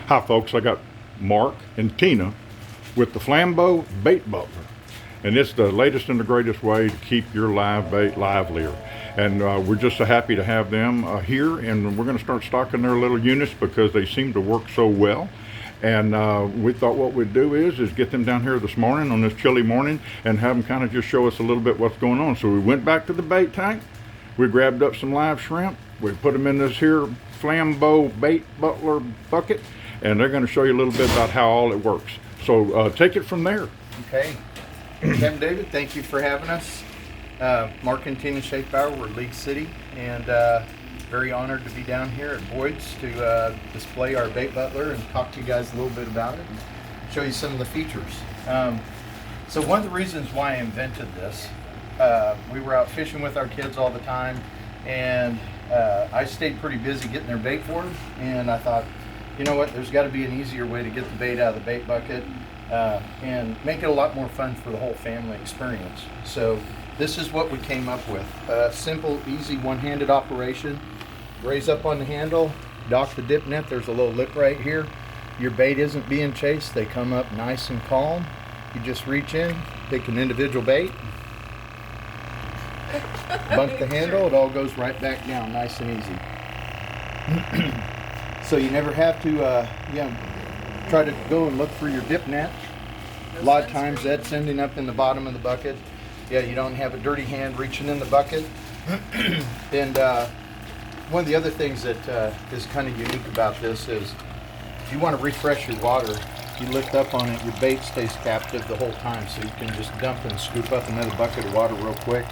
Hi folks, I got Mark and Tina with the Flambeau Bait Butler. And it's the latest and the greatest way to keep your live bait livelier. And we're just so happy to have them here, and we're going to start stocking their little units because they seem to work so well. And we thought what we'd do is get them down here this morning on this chilly morning and have them kind of just show us a little bit what's going on. So we went back to the bait tank, we grabbed up some live shrimp, we put them in this here Flambeau Bait Butler bucket, and they're going to show you a little bit about how all it works. So take it from there. Okay. Captain David, thank you for having us. Mark and Tina Schaefbauer, we're League City, and very honored to be down here at Boyd's to display our bait butler and talk to you guys a little bit about it and show you some of the features. So one of the reasons why I invented this, we were out fishing with our kids all the time, and I stayed pretty busy getting their bait for them, and I thought, you know what, there's got to be an easier way to get the bait out of the bait bucket and make it a lot more fun for the whole family experience. So this is what we came up with. Simple, easy, one-handed operation. Raise up on the handle, dock the dip net. There's a little lip right here. Your bait isn't being chased. They come up nice and calm. You just reach in, pick an individual bait, bunk the handle, it all goes right back down, nice and easy. So you never have to try to go and look for your dip net. A lot of times that's ending up in the bottom of the bucket. Yeah, you don't have a dirty hand reaching in the bucket. And one of the other things that is kind of unique about this is if you want to refresh your water, you lift up on it, your bait stays captive the whole time, so you can just dump and scoop up another bucket of water real quick.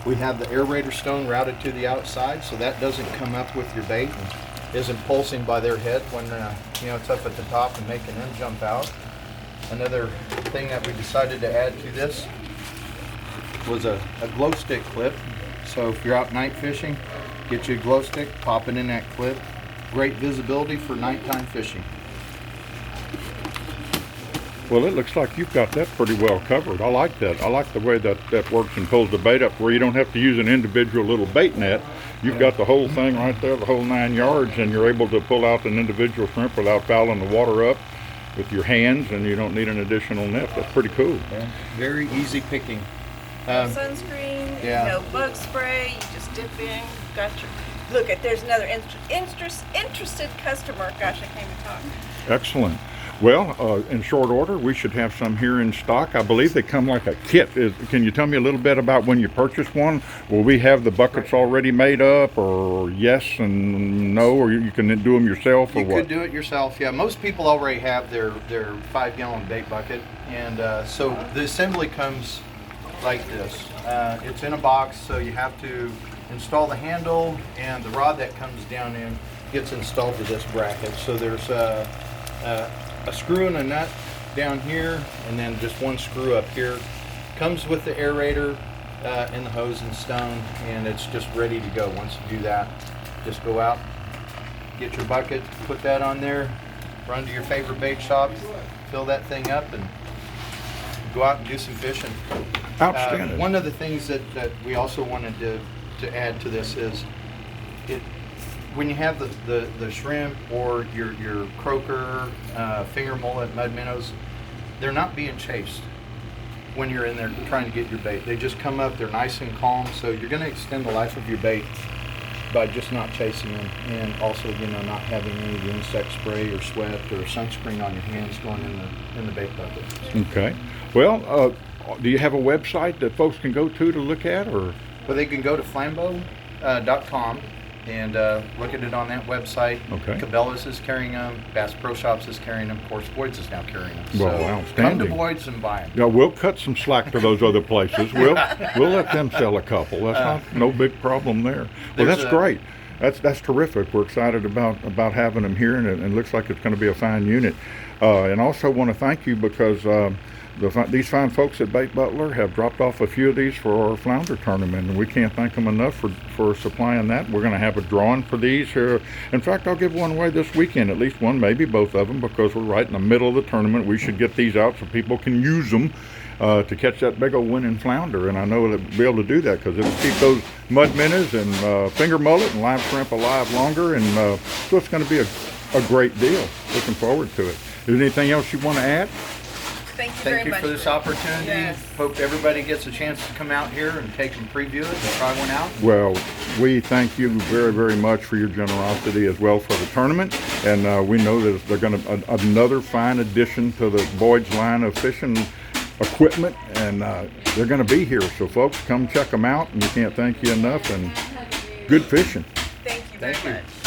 We have the aerator stone routed to the outside, so that doesn't come up with your bait and isn't pulsing by their head when it's up at the top and making them jump out. Another thing that we decided to add to this was a glow stick clip. So if you're out night fishing, get you a glow stick, pop it in that clip. Great visibility for nighttime fishing. Well, it looks like you've got that pretty well covered. I like that. I like the way that works and pulls the bait up where you don't have to use an individual little bait net. You've got the whole thing right there, the whole 9 yards, and you're able to pull out an individual shrimp without fouling the water up with your hands, and you don't need an additional net. That's pretty cool. Yeah. Very easy picking. No sunscreen, no bug spray, you just dip in, got your, look at, there's another interested customer. Gosh, I can't even talk. Excellent. Well, in short order, we should have some here in stock. I believe they come like a kit. Can you tell me a little bit about when you purchase one? Will we have the buckets already made up, or yes and no, or you can do them yourself, or what? You could do it yourself, yeah. Most people already have their 5-gallon bait bucket, and so the assembly comes like this. It's in a box, so you have to install the handle, and the rod that comes down in gets installed to this bracket. So there's a screw and a nut down here, and then just one screw up here. Comes with the aerator and the hose and stone, and it's just ready to go. Once you do that, just go out, get your bucket, put that on there, run to your favorite bait shop, fill that thing up, and go out and do some fishing. Outstanding. One of the things that we also wanted to add to this is when you have the shrimp or your croaker, finger mullet, mud minnows, they're not being chased when you're in there trying to get your bait. They just come up, they're nice and calm, so you're going to extend the life of your bait by just not chasing them, and also not having any of the insect spray or sweat or sunscreen on your hands going in the bait bucket. Okay. Well, do you have a website that folks can go to look at, or? Well, they can go to flambeau.com and look at it on that website. Okay. Cabela's is carrying them. Bass Pro Shops is carrying them. Of course, Boyd's is now carrying them. Well, so outstanding. come to Boyd's and buy them. Yeah, we'll cut some slack to those other places. We'll let them sell a couple. That's no big problem there. Well, that's great. That's terrific. We're excited about having them here, and it looks like it's going to be a fine unit. And also want to thank you because these fine folks at Bait Butler have dropped off a few of these for our flounder tournament, and we can't thank them enough for supplying that. We're going to have a drawing for these here. In fact, I'll give one away this weekend, at least one, maybe both of them, because we're right in the middle of the tournament. We should get these out so people can use them to catch that big old winning flounder, and I know they'll be able to do that because it'll keep those mud minnows and finger mullet and live shrimp alive longer, and so it's going to be a a great deal. Looking forward to it. Is there anything else you want to add? Thank you very Thank you much for this opportunity. Yes. Hope everybody gets a chance to come out here and take and preview it and try one out. Well, we thank you very, very much for your generosity as well for the tournament. And we know that they're going to another fine addition to the Boyd's line of fishing equipment, and they're going to be here. So folks, come check them out, and we can't thank you enough. And good fishing. Thank you very Thank you. much.